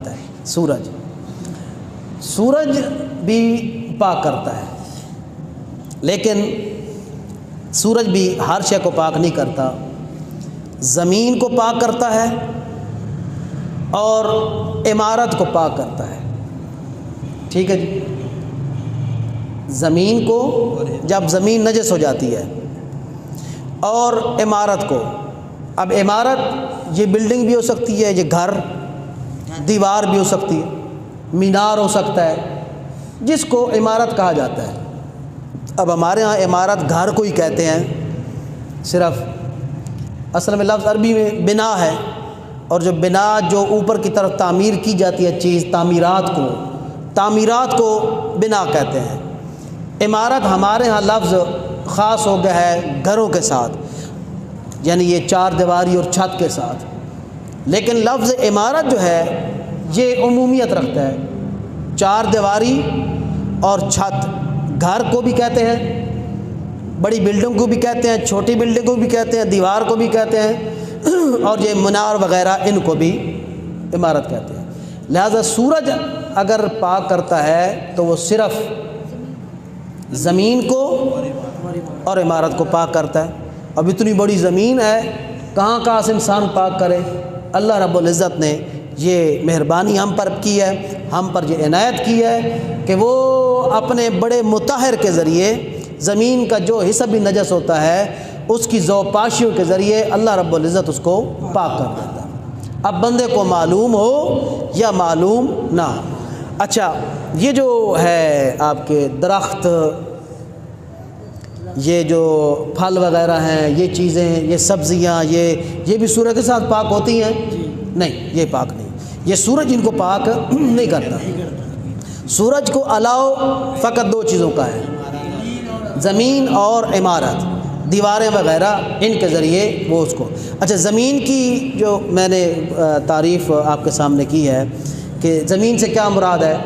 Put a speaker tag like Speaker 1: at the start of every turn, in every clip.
Speaker 1: ہے سورج بھی پاک کرتا ہے، لیکن سورج بھی ہر شے کو پاک نہیں کرتا۔ زمین کو پاک کرتا ہے اور عمارت کو پاک کرتا ہے، ٹھیک ہے جی۔ زمین کو جب زمین نجس ہو جاتی ہے، اور عمارت کو، اب عمارت یہ بلڈنگ بھی ہو سکتی ہے، یہ گھر، دیوار بھی ہو سکتی ہے، مینار ہو سکتا ہے، جس کو عمارت کہا جاتا ہے۔ اب ہمارے ہاں عمارت گھر کو ہی کہتے ہیں صرف، اصل میں لفظ عربی میں بنا ہے، اور جو بنا جو اوپر کی طرف تعمیر کی جاتی ہے چیز، تعمیرات کو بنا کہتے ہیں۔ عمارت ہمارے ہاں لفظ خاص ہو گیا ہے گھروں کے ساتھ، یعنی یہ چار دیواری اور چھت کے ساتھ، لیکن لفظ عمارت جو ہے یہ عمومیت رکھتا ہے، چار دیواری اور چھت۔ گھر کو بھی کہتے ہیں، بڑی بلڈنگ کو بھی کہتے ہیں، چھوٹی بلڈنگ کو بھی کہتے ہیں، دیوار کو بھی کہتے ہیں، اور یہ مینار وغیرہ ان کو بھی عمارت کہتے ہیں۔ لہذا سورج اگر پاک کرتا ہے تو وہ صرف زمین کو اور عمارت کو پاک کرتا ہے۔ اب اتنی بڑی زمین ہے، کہاں سے انسان پاک کرے؟ اللہ رب العزت نے یہ مہربانی ہم پر کی ہے، ہم پر یہ عنایت کی ہے کہ وہ اپنے بڑے مطہر کے ذریعے زمین کا جو حصہ بھی نجس ہوتا ہے اس کی زوپاشیوں کے ذریعے اللہ رب العزت اس کو پاک کر دیتا ہے، اب بندے کو معلوم ہو یا معلوم نہ ہو۔ اچھا، یہ جو ہے آپ کے درخت، یہ جو پھل وغیرہ ہیں، یہ چیزیں، یہ سبزیاں، یہ بھی سورج کے ساتھ پاک ہوتی ہیں؟ نہیں، یہ پاک نہیں، یہ سورج ان کو پاک نہیں کرتا۔ سورج کو علاوہ فقط دو چیزوں کا ہے، زمین اور عمارت، دیواریں وغیرہ، ان کے ذریعے وہ اس کو۔ اچھا، زمین کی جو میں نے تعریف آپ کے سامنے کی ہے کہ زمین سے کیا مراد ہے؟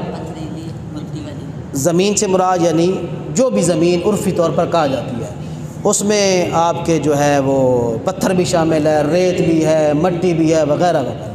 Speaker 1: زمین سے مراد یعنی جو بھی زمین عرفی طور پر کہا جاتی ہے، اس میں آپ کے جو ہے وہ پتھر بھی شامل ہے، ریت بھی ہے، مٹی بھی ہے، وغیرہ وغیرہ۔